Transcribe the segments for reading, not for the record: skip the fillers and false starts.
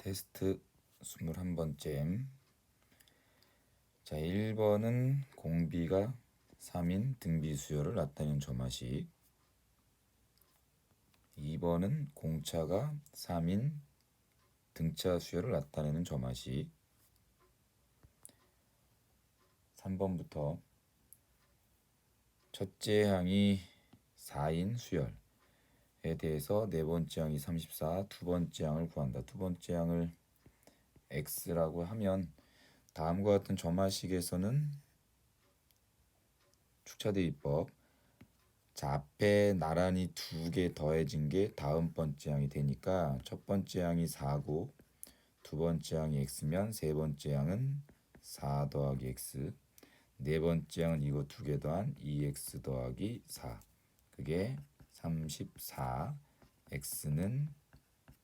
테스트 21번째. 자, 1번은 공비가 3인 등비 수요를 나타내는 조마식. 2번은 공차가 3인 등차 수요를 나타내는 조마식. 3번부터 첫째 항이 4인 수열에 대해서 네 번째 항이 34, 두 번째 항을 구한다. 두 번째 항을 x라고 하면 다음과 같은 점화식에서는 축차대입법. 자, 앞에 나란히 두 개 더해진 게 다음 번째 항이 되니까 첫 번째 항이 4고 두 번째 항이 x면 세 번째 항은 4 더하기 x, 네 번째 항은 이거 두 개 더한 2x 더하기 4. 그게 34, x는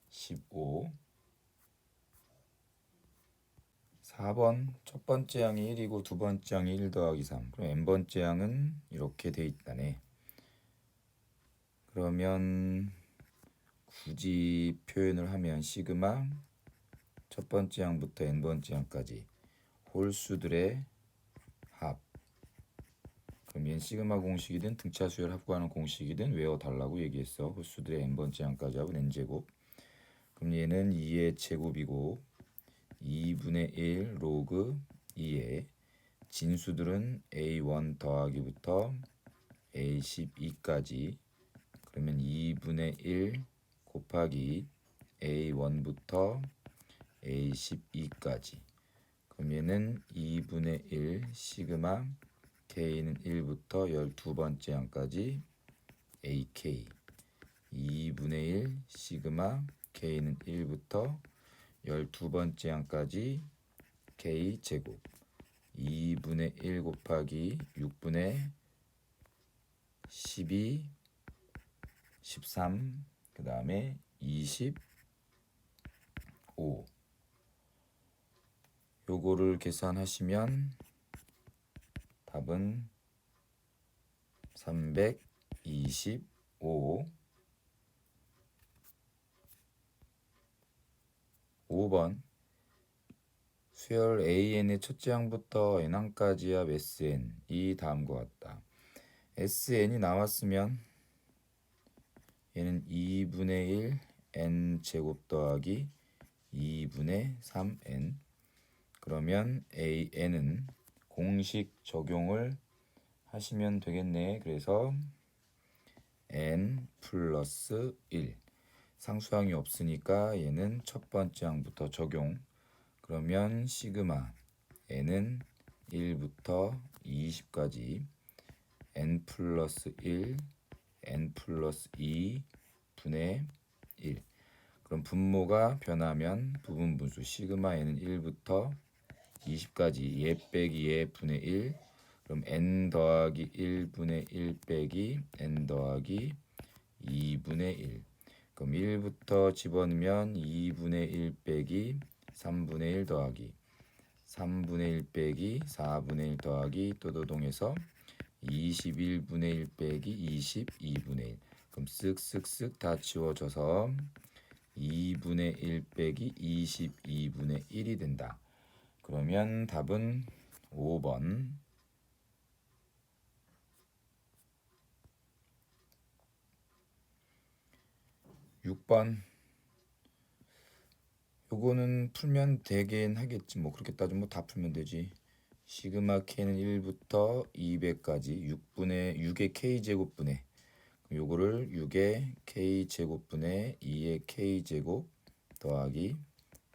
15. 4번 첫 번째 항이 1이고 두 번째 항이 1 더하기 3. 그럼 n번째 항은 이렇게 돼 있다네. 그러면 굳이 표현을 하면 시그마 첫 번째 항부터 n번째 항까지 홀수들의 합. 그럼 얘는 시그마 공식이든 등차 수열 합구하는 공식이든 외워달라고 얘기했어. 홀수들의 n번째 항까지 하고 n제곱. 그럼 얘는 2의 제곱이고 2분의 1 로그 2에 진수들은 a1 더하기부터 a12까지. 그러면 2분의 1 곱하기 a1부터 a12까지. 그럼 얘는 2분의 1 시그마 k는 1부터 12번째 항까지 ak. 2분의 1 시그마 k는 1부터 12번째 항까지 k제곱. 2분의 1 곱하기 6분의 12, 13, 그 다음에 25. 요거를 계산하시면 답은 325. 5번 수열 AN의 첫째 항부터 n항까지 합 SN 이 다음과 같다. SN이 나왔으면 얘는 2분의 1 n제곱 더하기 2분의 3n. 그러면 AN은 공식 적용을 하시면 되겠네. 그래서 n 플러스 1. 상수항이 없으니까 얘는 첫 번째 항부터 적용. 그러면 시그마 n은 1부터 20까지 n 플러스 1, n 플러스 2 분의 1. 그럼 분모가 변하면 부분분수 시그마 n은 1부터 20까지 얘 빼기 얘 분의 1. 그럼 n 더하기 1분의 1 빼기 n 더하기 2분의 1. 그럼 1부터 집어넣으면 2분의 1 빼기 3분의 1 더하기 3분의 1 빼기 4분의 1 더하기 또도동해서 21분의 1 빼기 22분의 1. 그럼 쓱쓱쓱 다 지워져서 2분의 1 빼기 22분의 1이 된다. 그러면 답은 5번. 6번 요거는 풀면 되긴 하겠지. 뭐 그렇게 따지면 다 풀면 되지. 시그마 k는 1부터 200까지 6의 k제곱분의 요거를 6의 k제곱분의 2의 k제곱 더하기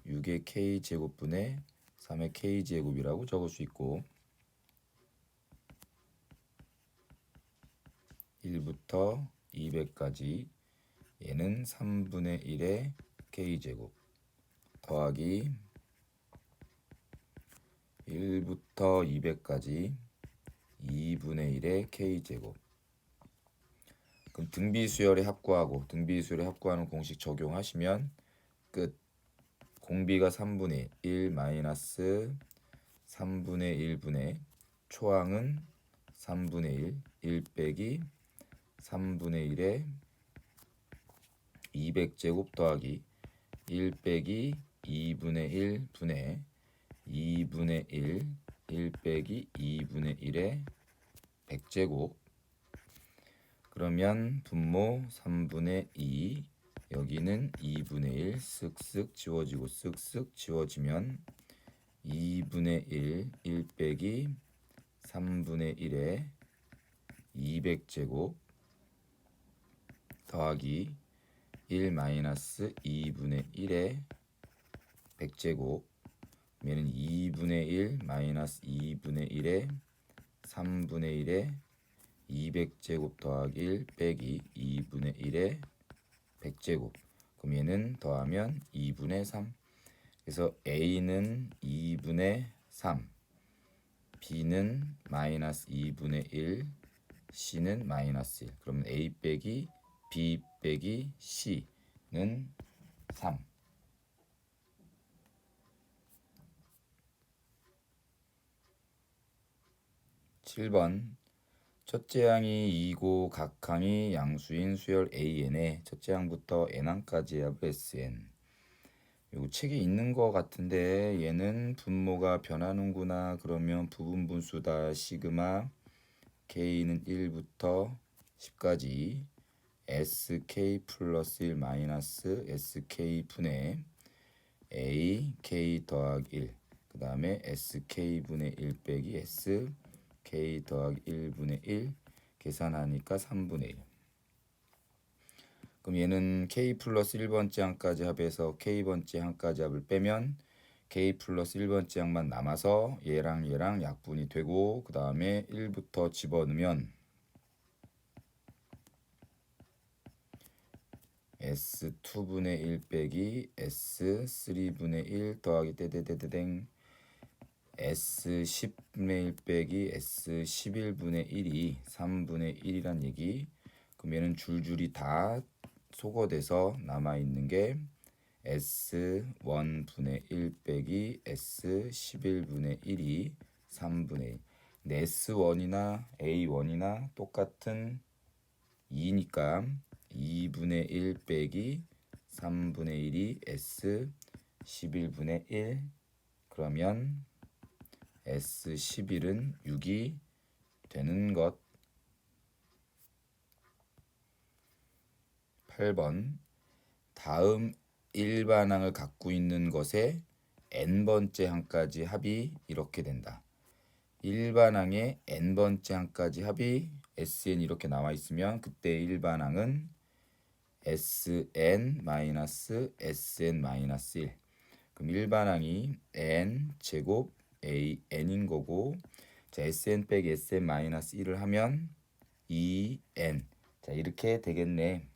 6의 k제곱분의 3의 k제곱이라고 적을 수 있고 1부터 200까지 얘는 3분의 1의 k제곱 더하기 1부터 200까지 2분의 1의 k제곱. 그럼 등비수열에 합구하고 등비수열에 합구하는 공식 적용하시면 끝. 공비가 3분의 1 마이너스 3분의 1분의 초항은 3분의 1 빼기 3분의 1의 200제곱 더하기 1 빼기 2분의 1 분의 2분의 1 빼기 2분의 1의 100제곱. 그러면 분모 3분의 2, 여기는 2분의 1 쓱쓱 지워지고 쓱쓱 지워지면 2분의 1 빼기 3분의 1의 200제곱 더하기 1 마이너스 2분의 1의 100제곱. 얘는 2분의 1 마이너스 2분의 1의 3분의 1의 200제곱 더하기 1 빼기 2분의 1의 100제곱. 그럼 얘는 더하면 2분의 3. 그래서 A는 2분의 3, B는 마이너스 2분의 1, C는 마이너스 1. 그러면 A 빼기 B 빼기 C는 3. 7번. 첫째 항이 2고 각 항이 양수인 수열 AN에 첫째 항부터 N항까지의 합 SN. 요 책에 있는 거 같은데 얘는 분모가 변하는구나. 그러면 부분 분수다. 시그마 K는 1부터 10까지 SK 플러스 1 마이너스 SK 분의 A K 더하기 1. 그 다음에 SK 분의 1 빼기 SK 더하기 1분의 1 계산하니까 3분의 1. 그럼 얘는 K 플러스 1번째 항까지 합해서 K번째 항까지 합을 빼면 K 플러스 1번째 항만 남아서 얘랑 얘랑 약분이 되고, 그 다음에 1부터 집어넣으면 S2분의 1 빼기 S3분의 1 더하기 떼떼떼떼땡 S10분의 1 빼기 S11분의 1이 3분의 1이란 얘기. 그럼 얘는 줄줄이 다 소거돼서 남아있는 게 S1분의 1 빼기 S11분의 1이 3분의 1. 근데 S1이나 A1이나 똑같은 2니까 2분의 1 빼기 3분의 1이 S11분의 1. 그러면 S11은 6이 되는 것. 8번. 다음 일반항을 갖고 있는 것의 n번째 항까지 합이 이렇게 된다. 일반항의 n번째 항까지 합이 SN 이렇게 나와 있으면 그때 일반항은 SN-SN-1. 그럼 일반항이 n 제곱 AN인 거고, 자 SN 빼기 SN-1을 하면 2n. 자 이렇게 되겠네.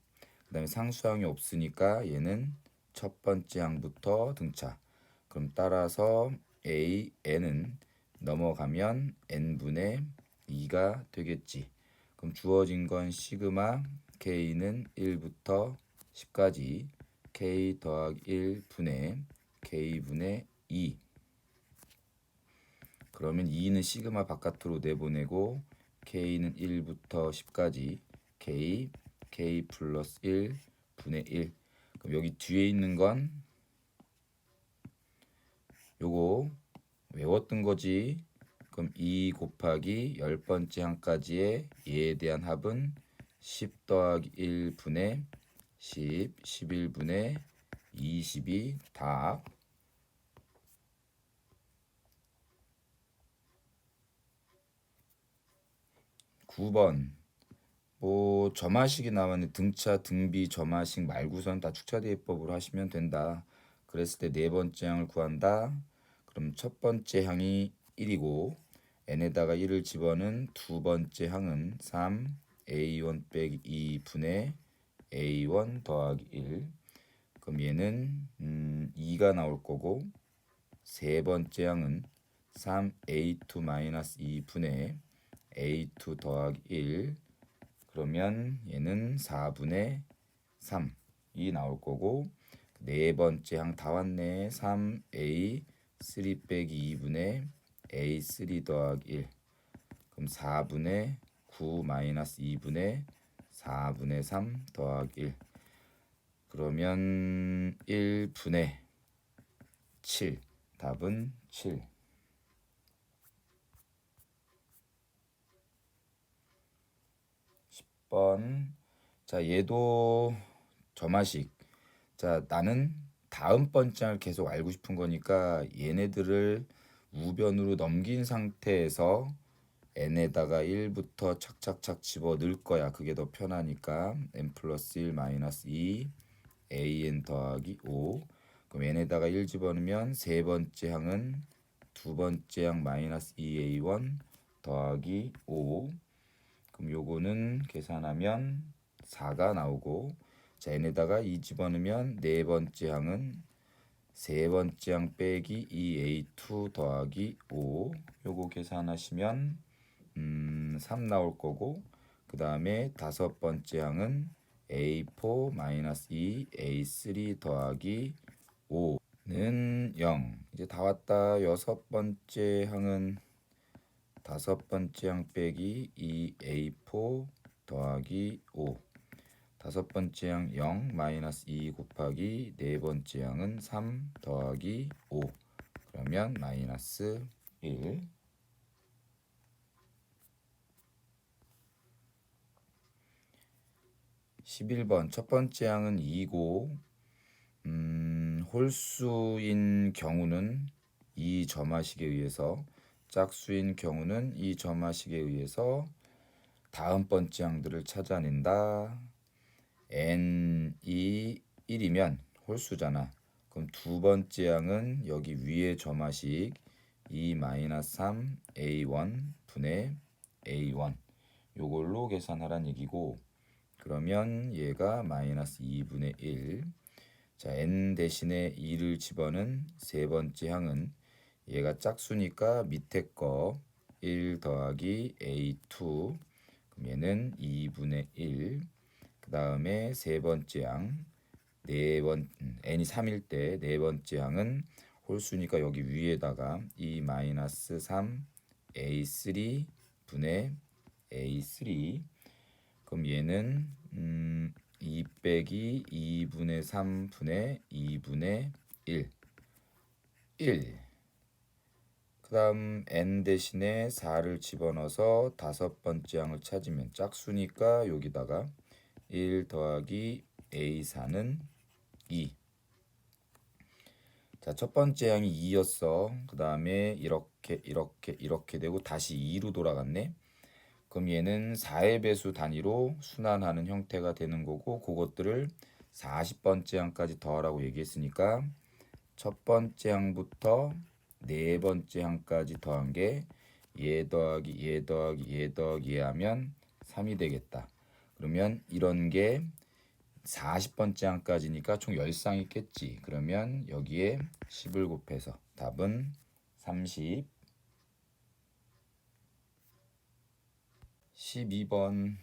그 다음에 상수항이 없으니까 얘는 첫 번째 항부터 등차. 그럼 따라서 AN은 넘어가면 n분의 2가 되겠지. 그럼 주어진 건 시그마 K는 1부터 10까지 K 더하기 1분의 K분의 2. 그러면 2는 시그마 바깥으로 내보내고 K는 1부터 10까지 K 플러스 1 분의 1. 그럼 여기 뒤에 있는 건 요거 외웠던 거지. 그럼 2 곱하기 10번째 항까지의 얘에 대한 합은 10 더하기 1 분의 10, 11분의 20이 답. 9번. 뭐 점화식이 나왔는데 등차, 등비, 점화식 말고선 다 축차대입법으로 하시면 된다. 그랬을 때 네 번째 항을 구한다. 그럼 첫 번째 항이 1이고 n에다가 1을 집어넣은 두 번째 항은 3 a1 빼기 2 분의 a1 더하기 1. 그럼 얘는 2가 나올 거고, 세 번째 항은 3a2 마이너스 2 분의 a2 더하기 1. 그러면 얘는 4분의 3이 나올 거고, 네 번째 항 다 왔네. 3a 3 빼기 2분의 a3 더하기 1. 그럼 4분의 9 마이너스 2분의 4분의 3 더하기 1. 그러면 1분의 7. 답은 7. 10번. 자, 얘도 점화식. 자, 나는 다음번 장을 계속 알고 싶은 거니까 얘네들을 우변으로 넘긴 상태에서 n에다가 1부터 착착착 집어 넣을 거야. 그게 더 편하니까 n 플러스 1 마이너스 2 an 더하기 5. 그럼 n에다가 1 집어넣으면 세 번째 항은 두 번째 항 마이너스 2a1 더하기 5. 그럼 요거는 계산하면 4가 나오고, 자 n에다가 2 집어넣으면 네 번째 항은 세 번째 항 빼기 2a2 더하기 5. 요거 계산하시면 3 나올 거고, 그 다음에 다섯 번째 항은 a4 마이너스 2 a3 더하기 5는 0. 이제 다 왔다. 여섯 번째 항은 다섯 번째 항 빼기 2a4 더하기 5. 다섯 번째 항 0 마이너스 2 곱하기 네 번째 항은 3 더하기 5. 그러면 마이너스 1. 11번 첫 번째 항은 2고 홀수인 경우는 이 점화식에 의해서, 짝수인 경우는 이 점화식에 의해서 다음 번째 항들을 찾아낸다. n이 1이면 홀수잖아. 그럼 두 번째 항은 여기 위에 점화식 2-3 a1 분의 a1 요걸로 계산하란 얘기고, 그러면 얘가 마이너스 2분의 1. 자, n 대신에 2를 집어넣은 세 번째 항은 얘가 짝수니까 밑에 거 1 더하기 a2. 그럼 얘는 2분의 1. 그 다음에 세 번째 항 n이 3일 때 네 번째 항은 홀수니까 여기 위에다가 2 마이너스 3 a3 분의 a3. 그럼 얘는 2 빼기 2분의 3분의 2분의 1. 1. 그 다음 n 대신에 4를 집어넣어서 다섯 번째 항을 찾으면 짝수니까 여기다가 1 더하기 a4는 2. 자, 첫 번째 항이 2였어. 그 다음에 이렇게 되고 다시 2로 돌아갔네. 그럼 얘는 4의 배수 단위로 순환하는 형태가 되는 거고, 그것들을 40번째 항까지 더하라고 얘기했으니까 첫 번째 항부터 네 번째 항까지 더한 게 얘 더하기 얘 더하기 얘 더하기 얘 하면 3이 되겠다. 그러면 이런 게 40번째 항까지니까 총 10쌍 있겠지. 그러면 여기에 10을 곱해서 답은 30. 12번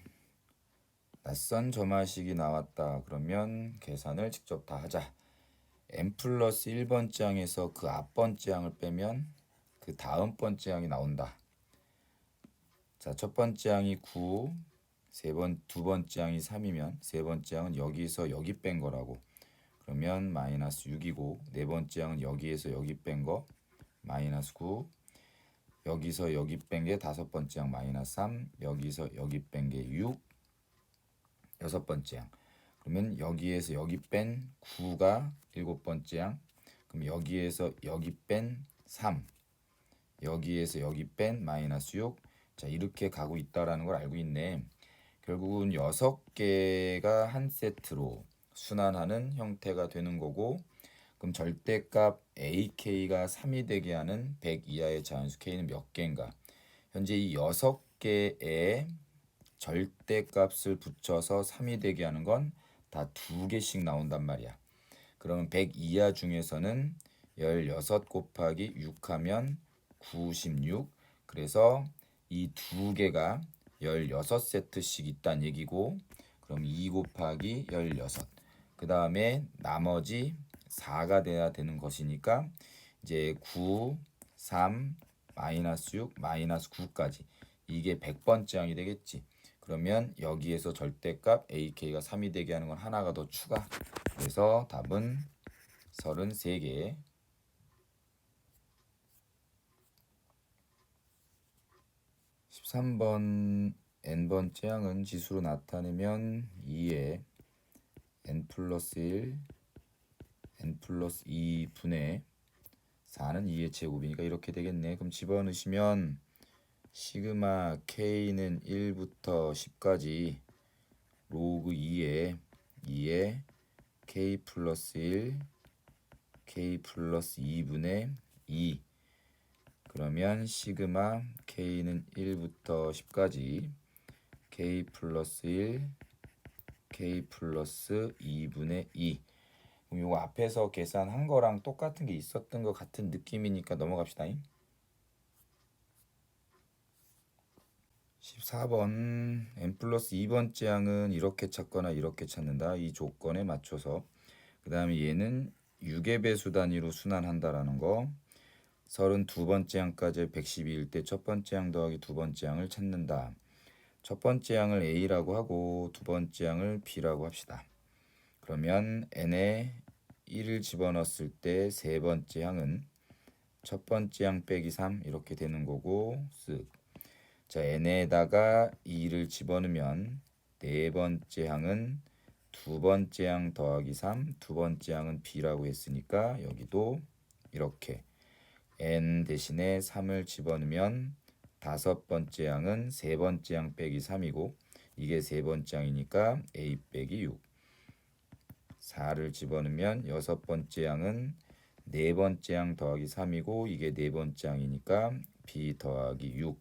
낯선 점화식이 나왔다. 그러면 계산을 직접 다 하자. n 플러스 1번째 항에서 그 앞번째 항을 빼면 그 다음 번째 항이 나온다. 자, 첫 번째 항이 9, 두 번째 항이 3이면 세 번째 항은 여기서 여기 뺀 거라고. 그러면 마이너스 6이고, 네 번째 항은 여기에서 여기 뺀 거 마이너스 9, 여기서 여기 뺀 게 다섯 번째 항 마이너스 3, 여기서 여기 뺀 게 6, 여섯 번째 항. 그러면 여기에서 여기 뺀 9가 일곱 번째 항. 그럼 여기에서 여기 뺀 3, 여기에서 여기 뺀 마이너스 6. 자, 이렇게 가고 있다라는 걸 알고 있네. 결국은 6개가 한 세트로 순환하는 형태가 되는 거고, 그럼 절대값 ak가 3이 되게 하는 100 이하의 자연수 k는 몇 개인가? 현재 이 6개의 절대값을 붙여서 3이 되게 하는 건 다 2개씩 나온단 말이야. 그러면 100 이하 중에서는 16 곱하기 6 하면 96. 그래서 이 2개가 16세트씩 있다는 얘기고, 그럼 2 곱하기 16. 그 다음에 나머지 4가 돼야 되는 것이니까 이제 9, 3, 마이너스 6, 마이너스 9까지 이게 100번째 항이 되겠지. 그러면 여기에서 절대값 ak가 3이 되게 하는 건 하나가 더 추가. 그래서 답은 33개. 13번 n번째 항은 지수로 나타내면 2에 n 플러스 1, n 플러스 2분의 4는 2의 제곱이니까 이렇게 되겠네. 그럼 집어넣으시면 시그마 k는 1부터 10까지 로그 2에 k 플러스 1, k 플러스 2분의 2. 그러면 시그마 k는 1부터 10까지 k 플러스 1, k 플러스 2분의 2. 그럼 이거 앞에서 계산한 거랑 똑같은 게 있었던 것 같은 느낌이니까 넘어갑시다. 14번 n 플러스 2번째 항은 이렇게 찾거나 이렇게 찾는다. 이 조건에 맞춰서. 그 다음에 얘는 6의 배수 단위로 순환한다라는 거. 32번째 항까지 112일 때 첫 번째 항 더하기 두 번째 항을 찾는다. 첫 번째 항을 A라고 하고 두 번째 항을 B라고 합시다. 그러면 n에 1을 집어넣었을 때 세 번째 항은 첫 번째 항 빼기 3 이렇게 되는 거고 쓱. 자, n에다가 2를 집어넣으면 네 번째 항은 두 번째 항 더하기 3, 두 번째 항은 B라고 했으니까 여기도 이렇게 n 대신에 3을 집어넣으면 다섯 번째 항은 세 번째 항 빼기 3이고 이게 세 번째 항이니까 A 빼기 6. 4를 집어넣으면 여섯 번째 항은 네 번째 항 더하기 3이고 이게 네 번째 항이니까 B 더하기 6.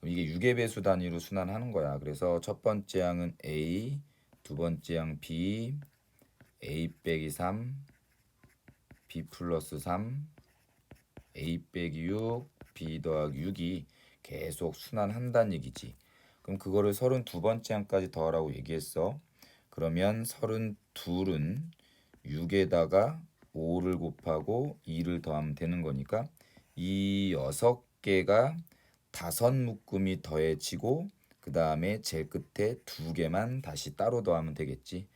그럼 이게 6의 배수 단위로 순환하는 거야. 그래서 첫 번째 항은 A, 두 번째 항 B, A 빼기 3, B 플러스 3, A 빼기 6, B 더하기 6이 계속 순환한다는 얘기지. 그럼 그거를 32번째 항까지 더하라고 얘기했어. 그러면 32은 6에다가 5를 곱하고 2를 더하면 되는 거니까 이 6개가 다섯 묶음이 더해지고 그 다음에 제일 끝에 두 개만 다시 따로 더하면 되겠지.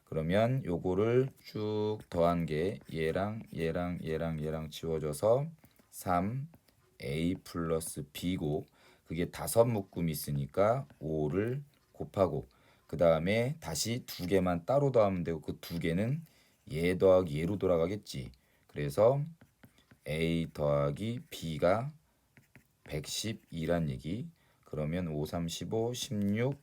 그러면 요거를 쭉 더한 게 얘랑 얘랑 얘랑 얘랑 지워져서 3a 플러스 b고 그게 다섯 묶음이 있으니까 5를 곱하고 그 다음에 다시 두 개만 따로 더하면 되고 그 두 개는 얘 더하기 얘로 돌아가겠지. 그래서 a 더하기 b가 112란 얘기. 그러면 5, 3, 15, 16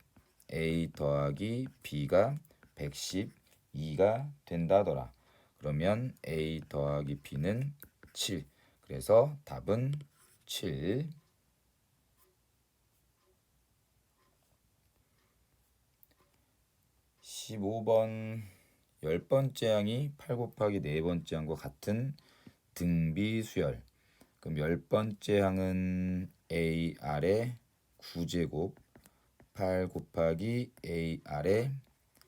a 더하기 b가 112가 된다더라. 그러면 a 더하기 b는 7. 그래서 답은 7. 15번 10번째 항이 8 곱하기 네 번째 항과 같은 등비수열. 그럼 10번째 항은 AR의 9제곱 8 곱하기 AR의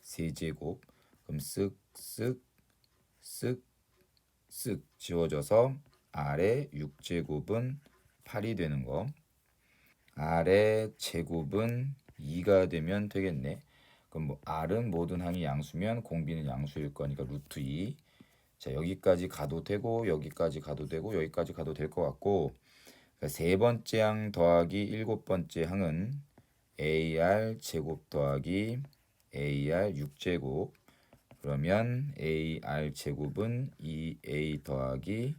세제곱. 그럼 쓱쓱 쓱 쓱 지워져서 R의 6제곱은 8이 되는 거. R의 제곱은 2가 되면 되겠네. 그럼 뭐 R은 모든 항이 양수면 공비는 양수일 거니까 루트 2. 자, 여기까지 가도 되고 여기까지 가도 되고 여기까지 가도 될 것 같고 그러니까 세 번째 항 더하기 일곱 번째 항은 AR 제곱 더하기 AR 6제곱. 그러면 AR 제곱은 2A 더하기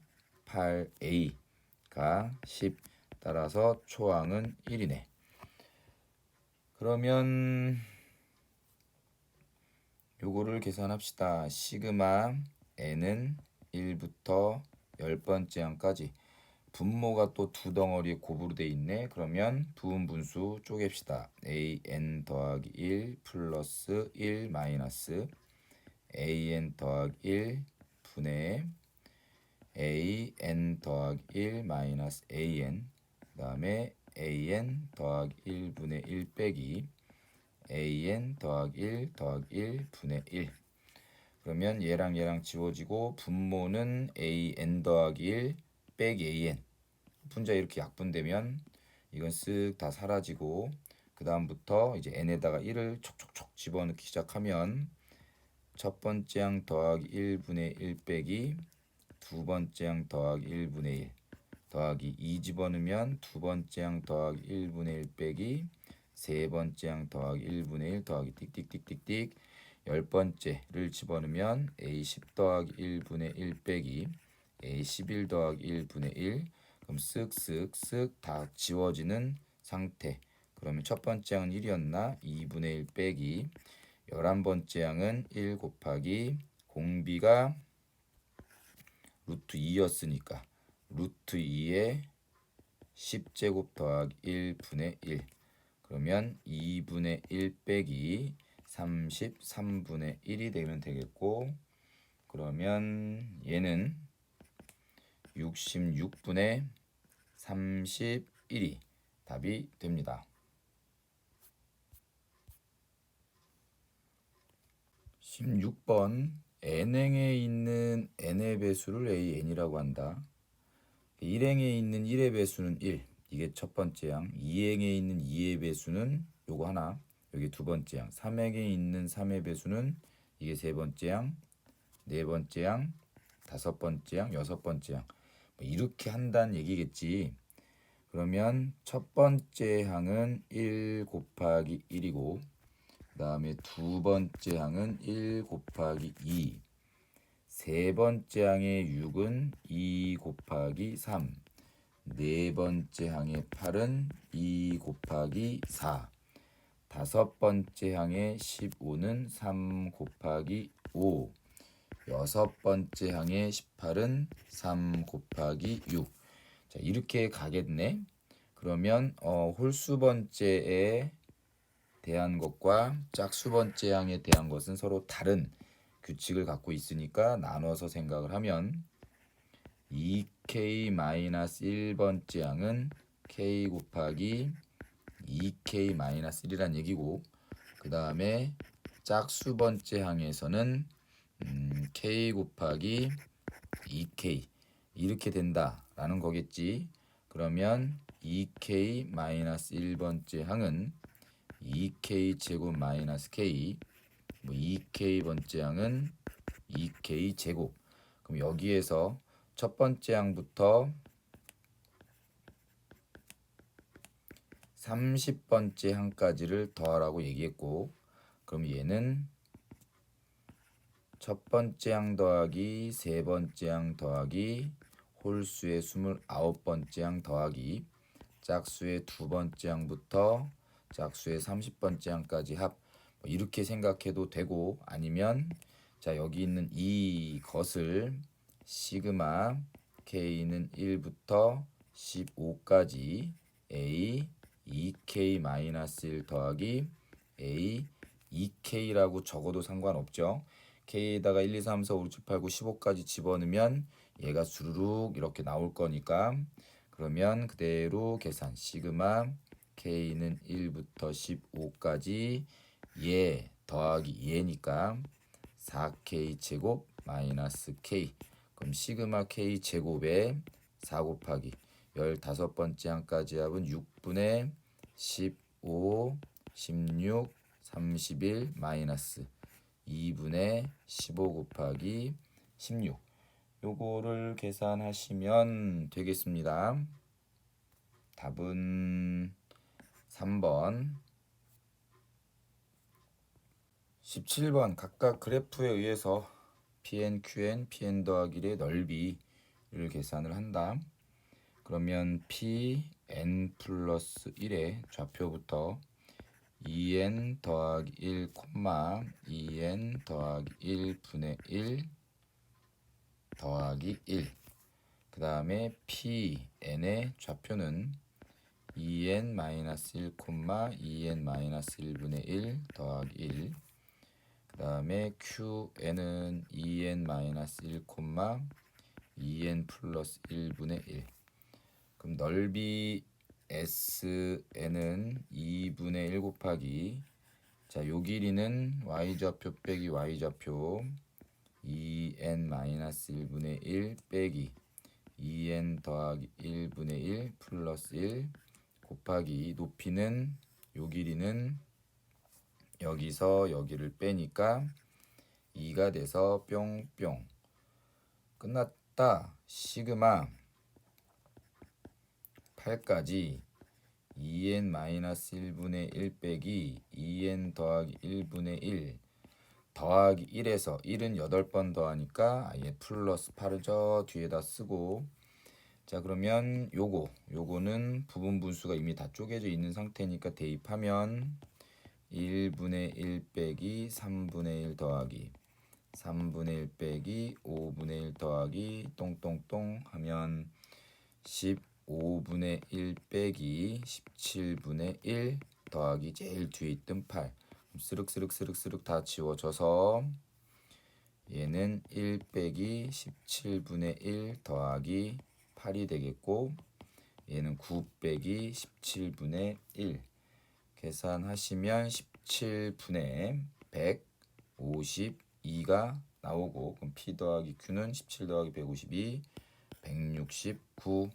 8A가 10. 따라서 초항은 1이네. 그러면 요거를 계산합시다. 시그마 n은 1부터 10번째 항까지 분모가 또 두 덩어리에 곱으로 돼 있네. 그러면 부분 분수 쪼갭시다. an 더하기 1 플러스 1 마이너스 an 더하기 1 분의 an 더하기 1 마이너스 an 그 다음에 an 더하기 1분의 1 빼기 an 더하기 1 더하기 1 분의 1. 그러면 얘랑 얘랑 지워지고 분모는 an 더하기 1 빼기 an. 분자 이렇게 약분되면 이건 쓱 다 사라지고 그 다음부터 이제 n에다가 1을 촉촉촉 집어넣기 시작하면 첫 번째 항 더하기 1분의 1 빼기 두 번째 항 더하기 1분의 1. 더하기 2 집어넣으면 두 번째 항 더하기 1분의 1 빼기 세 번째 항 더하기 1분의 1 더하기 띡띡띡띡띡 열 번째를 집어넣으면 A10 더하기 1분의 1 빼기 A11 더하기 1분의 1 그럼 쓱쓱쓱 다 지워지는 상태. 그러면 첫 번째 항은 1이었나? 2분의 1 빼기 11번째 항은 1 곱하기 공비가 루트 2였으니까 루트 2에 10제곱 더하기 1분의 1 그러면 2분의 1 빼기 33분의 1이 되면 되겠고 그러면 얘는 66분의 31이 답이 됩니다. 16번 n행에 있는 n의 배수를 an이라고 한다. 1행에 있는 1의 배수는 1. 이게 첫 번째 항. 2행에 있는 2의 배수는 요거 하나. 여기 두 번째 항. 3행에 있는 3의 배수는 이게 세 번째 항. 네 번째 항. 다섯 번째 항. 여섯 번째 항. 뭐 이렇게 한다는 얘기겠지. 그러면 첫 번째 항은 1 곱하기 1이고 그 다음에 두 번째 항은 1 곱하기 2 세 번째 항의 6은 2 곱하기 3 네 번째 항의 8은 2 곱하기 4 다섯 번째 항의 15는 3 곱하기 5 여섯 번째 항의 18은 3 곱하기 6 자, 이렇게 가겠네. 그러면 홀수 번째에 대한 것과 짝수 번째 항에 대한 것은 서로 다른 규칙을 갖고 있으니까 나눠서 생각을 하면 2k-1번째 항은 k 곱하기 2k-1이란 얘기고 그 다음에 짝수 번째 항에서는 k 곱하기 2k 이렇게 된다라는 거겠지. 그러면 2k-1번째 항은 2k 제곱 마이너스 k 2k 번째 항은 2k 제곱. 그럼 여기에서 첫 번째 항부터 30번째 항까지를 더하라고 얘기했고 그럼 얘는 첫 번째 항 더하기 세 번째 항 더하기 홀수의 29번째 항 더하기 짝수의 두 번째 항부터 짝수의 30번째 항까지 합 이렇게 생각해도 되고 아니면 자 여기 있는 이것을 시그마 k는 1부터 15까지 a 2k-1 더하기 a 2k라고 적어도 상관없죠. k에다가 1, 2, 3, 4, 5, 6, 7, 8, 9, 15까지 집어넣으면 얘가 주르륵 이렇게 나올 거니까 그러면 그대로 계산 시그마 k는 1부터 15까지 얘 더하기 얘니까 4k 제곱 마이너스 k 그럼 시그마 k 제곱에 4 곱하기 15번째 항까지 합은 6분의 15 16 31 마이너스 2분의 15 곱하기 16 요거를 계산하시면 되겠습니다. 답은 3번. 17번 각각 그래프에 의해서 PN, QN, PN 더하기 1의 넓이를 계산을 한다. 그러면 PN 플러스 1의 좌표부터 2N 더하기 1, 2N 더하기 1분의 1 더하기 1 그 다음에 PN의 좌표는 2N-1, 2N-1분의 1 더하기 1 그 다음에 QN은 2N-1, 2N 플러스 1분의 1 그럼 넓이 SN은 2분의 1 곱하기 자, 요 길이는 y좌표 빼기 y좌표 2n-1분의 1 빼기 2n 더하기 1분의 1 플러스 1 곱하기 높이는 요 길이는 여기서 여기를 빼니까 2가 돼서 뿅뿅 끝났다. 시그마 8까지 2n-1분의 1 빼기 2n 더하기 1분의 1 더하기 1에서 1은 8번 더하니까 아예 플러스 8을 저 뒤에다 쓰고, 자 그러면 요거는 부분 분수가 이미 다 쪼개져 있는 상태니까 대입하면 1분의 1 빼기 3분의 1 더하기 3분의 1 빼기 5분의 1 더하기 똥똥똥 하면 15분의 1 빼기 17분의 1 더하기 제일 뒤에 있던 8. 스륵스륵 다 지워져서 얘는 1 빼기 17분의 1 더하기 8이 되겠고, 얘는 9 빼기 17분의 1 계산하시면 17분의 152가 나오고, 그럼 P 더하기 Q는 17 더하기 152 169.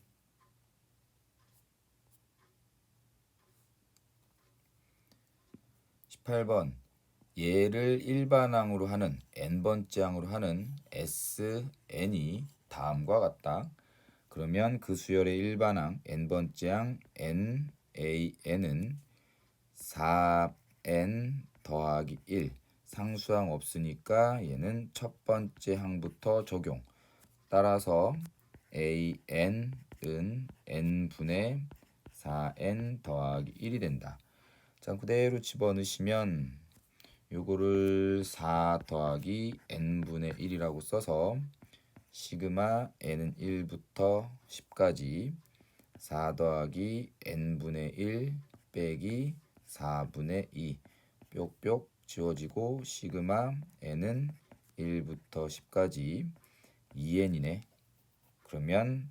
18번 얘를 일반항으로 하는 n번째 항으로 하는 SN이 다음과 같다. 그러면 그 수열의 일반항 n번째 항 NAN은 4n 더하기 1 상수항 없으니까 얘는 첫 번째 항부터 적용. 따라서 AN은 n분의 4n 더하기 1이 된다. 자 그대로 집어넣으시면 요거를 4 더하기 n분의 1이라고 써서 시그마 n은 1부터 10까지 4 더하기 n분의 1 빼기 4분의 2 뾱뾱 지워지고, 시그마 n은 1부터 10까지 2n이네. 그러면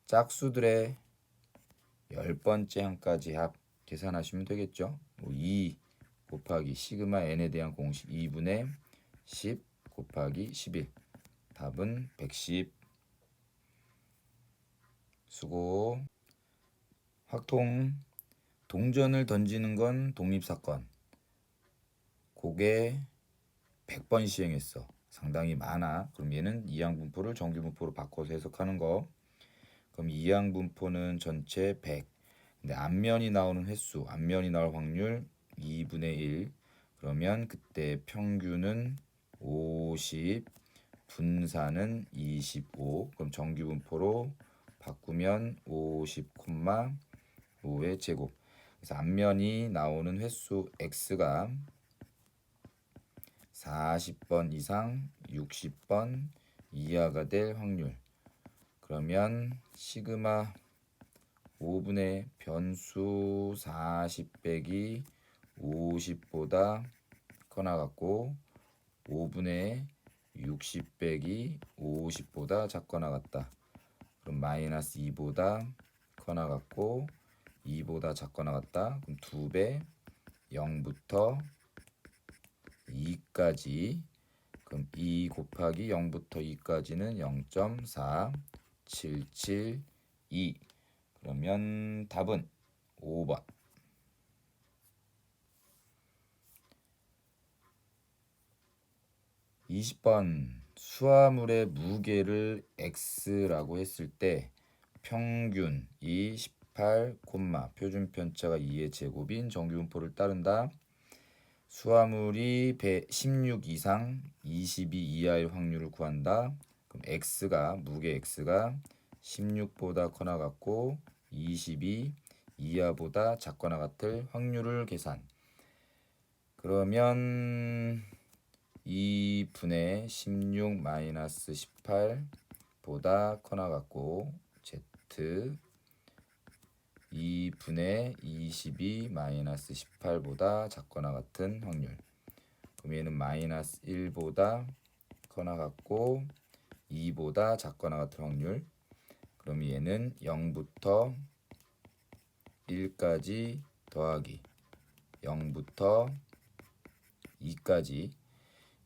짝수들의 10번째 항까지 합 계산하시면 되겠죠. 2 곱하기 시그마 n에 대한 공식 2분의 10 곱하기 11. 답은 110. 수고. 확통. 동전을 던지는 건 독립사건. 그게 100번 시행했어. 상당히 많아. 그럼 얘는 이항분포를 정규분포로 바꿔서 해석하는 거. 그럼 이항분포는 전체 100. 근데 앞면이 나오는 횟수, 앞면이 나올 확률 2분의 1. 그러면 그때 평균은 50, 분산은 25. 그럼 정규분포로 바꾸면 50,5의 제곱. 그래서 앞면이 나오는 횟수 x가 40번 이상 60번 이하가 될 확률. 그러면 시그마 5분의 변수 40 빼기 50보다 커나 같고 5분의 60 빼기 50보다 작거나 같다. 그럼 마이너스 2보다 커나 같고 2보다 작거나 같다. 그럼 2배 0부터 2까지. 그럼 2 곱하기 0부터 2까지는 0.4772. 그러면 답은 5번. 20번 수화물의 무게를 x라고 했을 때 평균이 18, 표준 편차가 2의 제곱인 정규분포를 따른다. 수화물이 16 이상 22 이하일 확률을 구한다. 그럼 x가 무게 x가 16보다 커나 같고 22 이하보다 작거나 같을 확률을 계산. 그러면 2분의 16 마이너스 18보다 커나 같고 z 2분의 22 마이너스 18보다 작거나 같은 확률. 그럼 얘는 마이너스 1보다 커나 같고 2보다 작거나 같은 확률. 그럼 얘는 0부터 1까지 더하기 0부터 2까지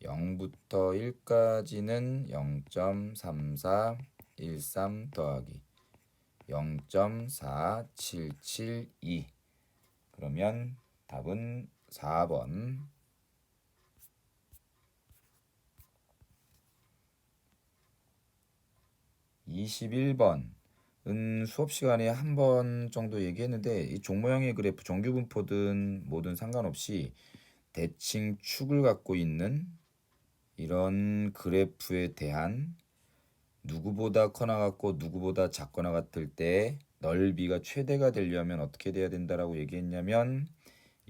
0부터 1까지는 0.3413 더하기 0.4772. 그러면 답은 4번. 21번 수업 시간에 한 번 정도 얘기했는데 이 종모형의 그래프 정규분포든 뭐든 상관없이 대칭 축을 갖고 있는 이런 그래프에 대한 누구보다 커나 같고 누구보다 작거나 같을 때 넓이가 최대가 되려면 어떻게 돼야 된다라고 얘기했냐면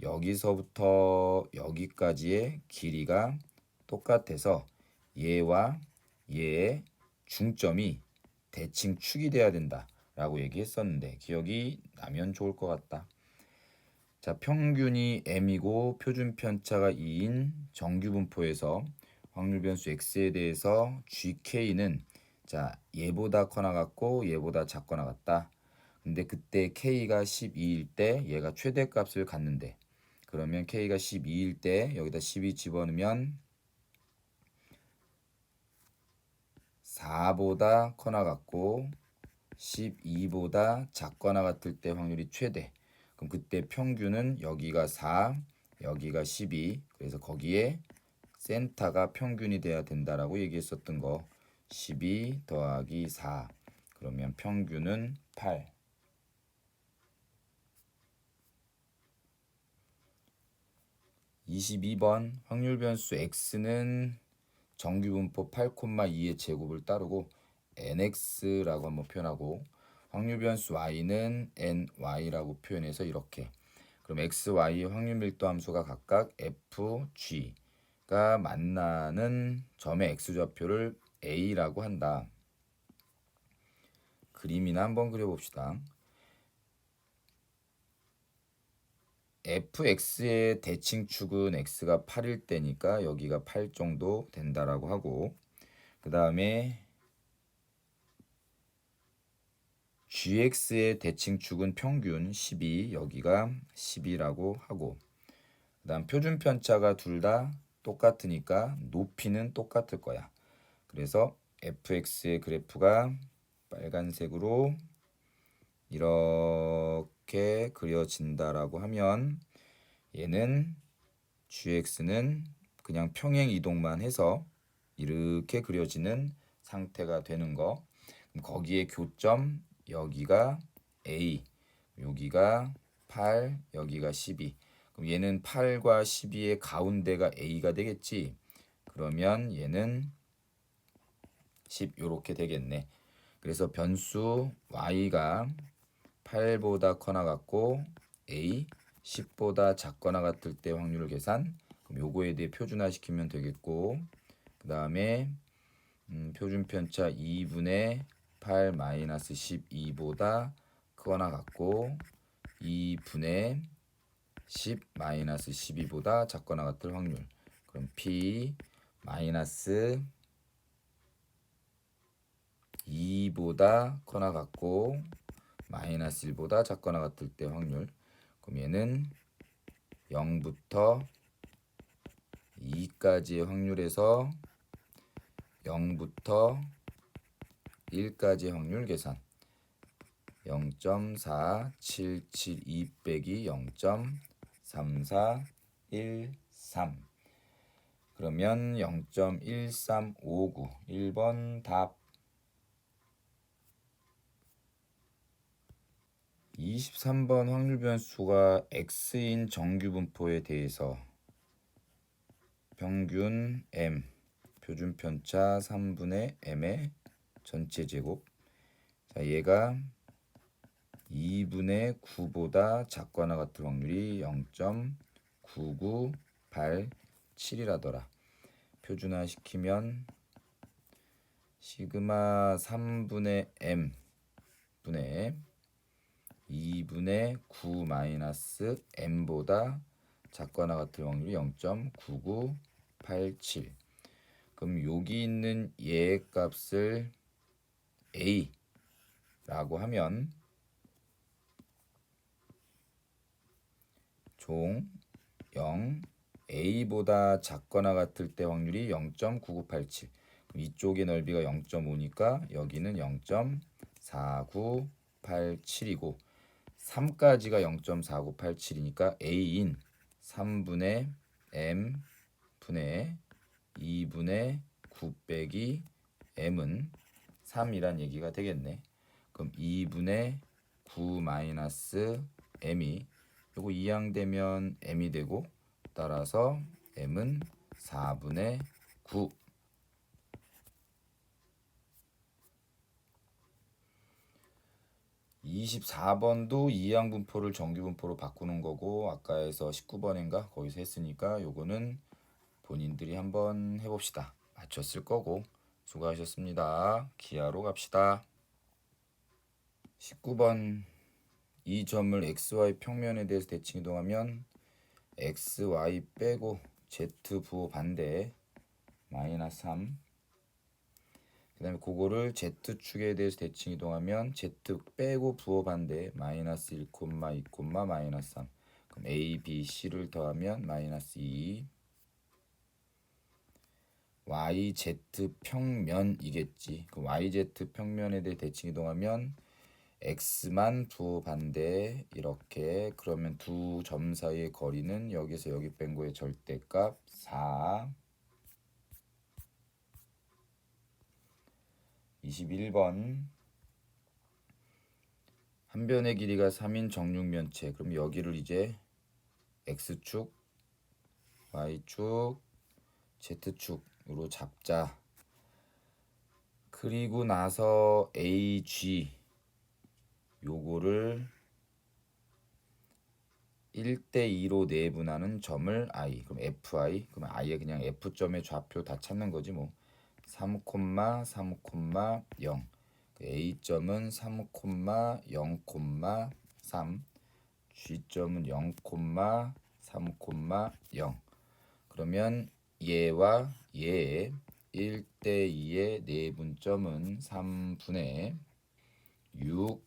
여기서부터 여기까지의 길이가 똑같아서 얘와 얘의 중점이 대칭축이 돼야 된다라고 얘기했었는데 기억이 나면 좋을 것 같다. 자, 평균이 m이고 표준 편차가 2인 정규분포에서 확률 변수 x에 대해서 gk는 자, 얘보다 커나 같고 얘보다 작거나 같다. 근데 그때 k가 12일 때 얘가 최대값을 갖는데 그러면 k가 12일 때 여기다 12 집어넣으면 4보다 커나 같고 12보다 작거나 같을 때 확률이 최대. 그럼 그때 평균은 여기가 4, 여기가 12. 그래서 거기에 센터가 평균이 돼야 된다라고 얘기했었던 거. 12 더하기 4. 그러면 평균은 8. 22번 확률 변수 x는 정규분포 8,2의 제곱을 따르고 nx라고 한번 표현하고 확률 변수 y는 ny라고 표현해서 이렇게. 그럼 x, y 확률 밀도 함수가 각각 f, g가 만나는 점의 x좌표를 a라고 한다. 그림이나 한번 그려봅시다. fx의 대칭축은 x가 8일 때니까 여기가 8 정도 된다라고 하고 그 다음에 gx의 대칭축은 평균 12 여기가 10이라고 하고 그 다음 표준 편차가 둘 다 똑같으니까 높이는 똑같을 거야. 그래서 fx의 그래프가 빨간색으로 이렇게 그려진다라고 하면 얘는 gx는 그냥 평행 이동만 해서 이렇게 그려지는 상태가 되는 거. 그럼 거기에 교점 여기가 a, 여기가 8, 여기가 12. 그럼 얘는 8과 12의 가운데가 a가 되겠지. 그러면 얘는 10 요렇게 되겠네. 그래서 변수 y가 8보다 커나 같고 a 10보다 작거나 같을 때 확률 계산. 그럼 요거에 대해 표준화 시키면 되겠고 그 다음에 표준 편차 2분의 8 마이너스 12보다 크거나 같고 2분의 10 마이너스 12보다 작거나 같을 확률. 그럼 p 마이너스 2보다 커나 같고 마이너스 1보다 작거나 같을 때 확률. 그럼 얘는 0부터 2까지의 확률에서 0부터 1까지의 확률 계산. 0.4772 빼기 0.3413 그러면 0.1359 1번 답. 23번 확률 변수가 x인 정규분포에 대해서 평균 m 표준 편차 3분의 m의 전체 제곱. 자, 얘가 2분의 9보다 작거나 같을 확률이 0.9987이라더라. 표준화 시키면 시그마 3분의 m 분의 2분의 9 마이너스 m보다 작거나 같을 확률이 0.9987. 그럼 여기 있는 얘 값을 a라고 하면 종 0 a보다 작거나 같을 때 확률이 0.9987. 이쪽의 넓이가 0.5니까 여기는 0.4987이고 3까지가 0.4987이니까 a인 3분의 m 분의 2분의 9 빼기 m은 3이란 얘기가 되겠네. 그럼 2분의 9 마이너스 m이 요거 이항되면 m이 되고 따라서 m은 4분의 9. 24번도 이항분포를 정규분포로 바꾸는 거고 아까에서 19번인가 거기서 했으니까 요거는 본인들이 한번 해봅시다. 맞췄을 거고 수고하셨습니다. 기하로 갑시다. 19번 이 점을 xy 평면에 대해서 대칭 이동하면 xy 빼고 z 부호 반대 마이너스 3. 그 다음에 그거를 z축에 대해서 대칭 이동하면 z 빼고 부호 반대 마이너스 1, 2, 마이너스 3. 그럼 a, b, c를 더하면 마이너스 2. yz 평면이겠지. 그럼 yz 평면에 대해 대칭 이동하면 x만 부호 반대 이렇게. 그러면 두 점 사이의 거리는 여기서 여기 뺀 거의 절대값 4. 21번 한 변의 길이가 3인 정육면체. 그럼 여기를 이제 x축, y축, z축으로 잡자. 그리고 나서 AG 요거를 1대2로 내분하는 점을 I. 그럼 FI. 그럼 I에 그냥 F점의 좌표 다 찾는 거지 뭐. 3, 3, 0. A점은 3, 0, 3. G점은 0, 3, 0. 그러면 얘와 얘의 1대2의 내분점은 3분의 6,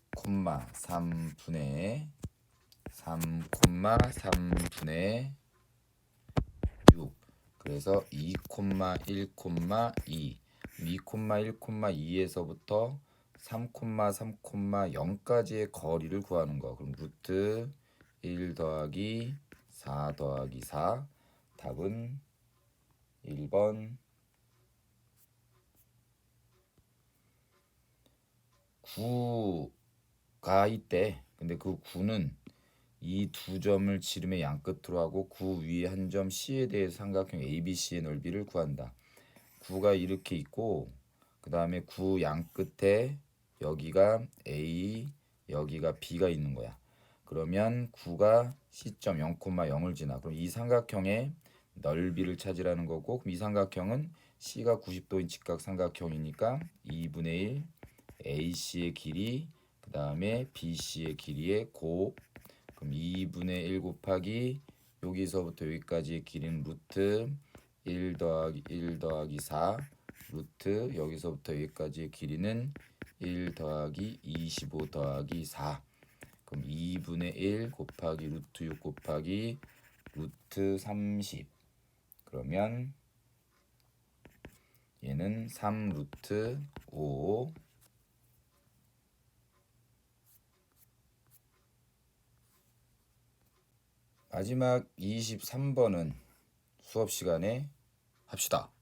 3분의 6. 그래서 2, 1, 2. 2, 1, 2에서부터 3, 0까지의 거리를 구하는 거. 그럼 루트 1 더하기 4 더하기 4. 답은 1번 9가 있대. 근데 그 9는 이 두 점을 지름의 양끝으로 하고 9 위에 한 점 C에 대해 삼각형 ABC의 넓이를 구한다. 9가 이렇게 있고 그 다음에 9 양끝에 여기가 A, 여기가 B가 있는 거야. 그러면 9가 C점 0,0을 지나. 그럼 이 삼각형의 넓이를 찾으라는 거고, 그럼 이 삼각형은 C가 90도인 직각삼각형이니까 2분의 1 AC의 길이 그 다음에 BC의 길이의 곱. 그럼 2분의 1 곱하기 여기서부터 여기까지의 길이는 루트 1 더하기 4 루트 여기서부터 여기까지의 길이는 1 더하기 25 더하기 4. 그럼 2분의 1 곱하기 루트 6 곱하기 루트 30. 그러면 얘는 3 루트 5. 마지막 23번은 수업 시간에 합시다.